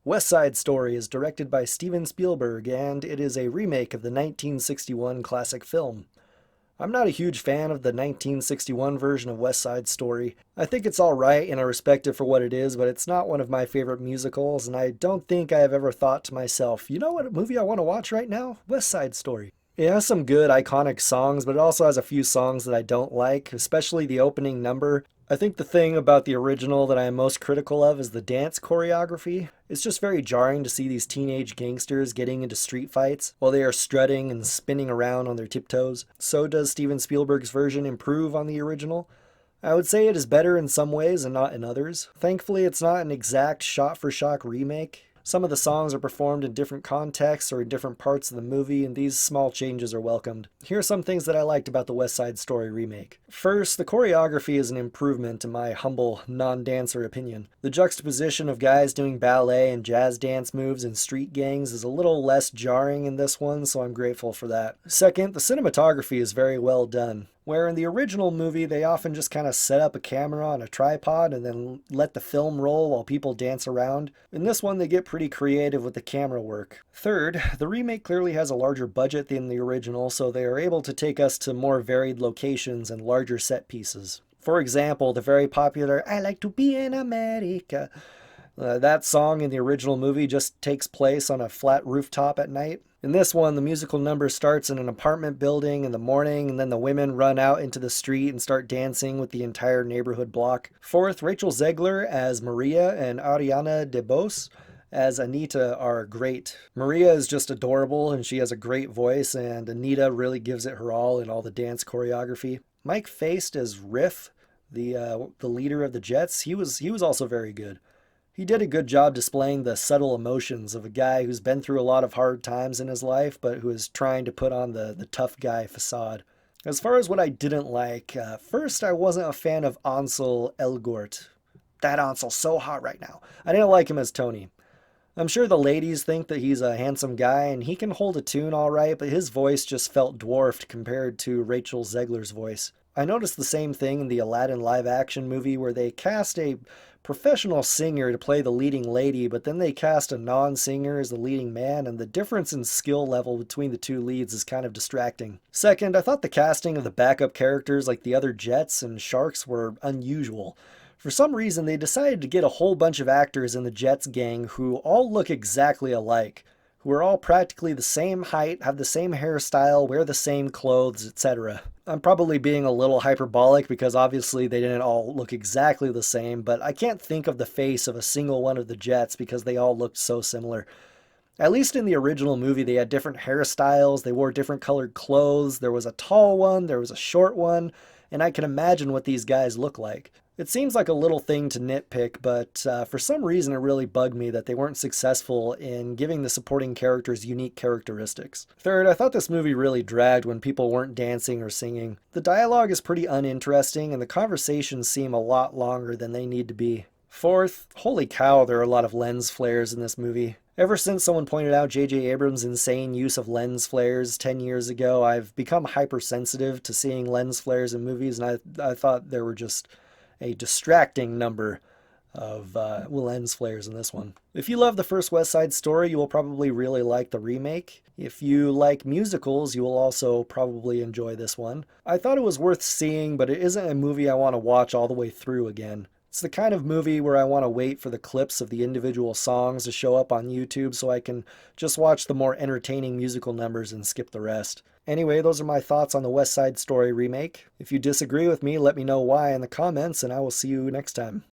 West Side Story is directed by Steven Spielberg, and it is a remake of the 1961 classic film. I'm not a huge fan of the 1961 version of West Side Story. I think it's alright and I respect it for what it is, but it's not one of my favorite musicals, and I don't think I have ever thought to myself, you know what movie I want to watch right now? West Side Story. It has some good iconic songs, but it also has a few songs that I don't like, especially the opening number. I think the thing about the original that I am most critical of is the dance choreography. It's just very jarring to see these teenage gangsters getting into street fights while they are strutting and spinning around on their tiptoes. So does Steven Spielberg's version improve on the original? I would say it is better in some ways and not in others. Thankfully, it's not an exact shot for shot remake. Some of the songs are performed in different contexts or in different parts of the movie, and these small changes are welcomed. Here are some things that I liked about the West Side Story remake. First, the choreography is an improvement in my humble, non-dancer opinion. The juxtaposition of guys doing ballet and jazz dance moves in street gangs is a little less jarring in this one, so I'm grateful for that. Second, the cinematography is very well done. Where in the original movie they often just kind of set up a camera on a tripod and then let the film roll while people dance around. In this one they get pretty creative with the camera work. Third, the remake clearly has a larger budget than the original, so they are able to take us to more varied locations and larger set pieces. For example, the very popular "I Like to Be in America." That song in the original movie just takes place on a flat rooftop at night. In this one, the musical number starts in an apartment building in the morning, and then the women run out into the street and start dancing with the entire neighborhood block. Fourth, Rachel Zegler as Maria and Ariana Debose as Anita are great. Maria is just adorable, and she has a great voice, and Anita really gives it her all in all the dance choreography. Mike Faist as Riff, the leader of the Jets, he was also very good. He did a good job displaying the subtle emotions of a guy who's been through a lot of hard times in his life, but who is trying to put on the tough guy facade. As far as what I didn't like, first I wasn't a fan of Ansel Elgort. That Ansel's so hot right now. I didn't like him as Tony. I'm sure the ladies think that he's a handsome guy and he can hold a tune all right, but his voice just felt dwarfed compared to Rachel Zegler's voice. I noticed the same thing in the Aladdin live action movie where they cast a professional singer to play the leading lady, but then they cast a non-singer as the leading man, and the difference in skill level between the two leads is kind of distracting. Second, I thought the casting of the backup characters like the other Jets and Sharks were unusual. For some reason, they decided to get a whole bunch of actors in the Jets gang who all look exactly alike, who are all practically the same height, have the same hairstyle, wear the same clothes, etc. I'm probably being a little hyperbolic because obviously they didn't all look exactly the same, but I can't think of the face of a single one of the Jets because they all looked so similar. At least in the original movie, they had different hairstyles, they wore different colored clothes, there was a tall one, there was a short one, and I can imagine what these guys look like. It seems like a little thing to nitpick, but for some reason it really bugged me that they weren't successful in giving the supporting characters unique characteristics. Third, I thought this movie really dragged when people weren't dancing or singing. The dialogue is pretty uninteresting, and the conversations seem a lot longer than they need to be. Fourth, holy cow, there are a lot of lens flares in this movie. Ever since someone pointed out J.J. Abrams' insane use of lens flares 10 years ago, I've become hypersensitive to seeing lens flares in movies, and I thought there were just a distracting number of lens flares in this one. If you love the first West Side Story, you will probably really like the remake. If you like musicals, you will also probably enjoy this one. I thought it was worth seeing, but it isn't a movie I want to watch all the way through again. It's the kind of movie where I want to wait for the clips of the individual songs to show up on YouTube so I can just watch the more entertaining musical numbers and skip the rest. Anyway, those are my thoughts on the West Side Story remake. If you disagree with me, let me know why in the comments, and I will see you next time.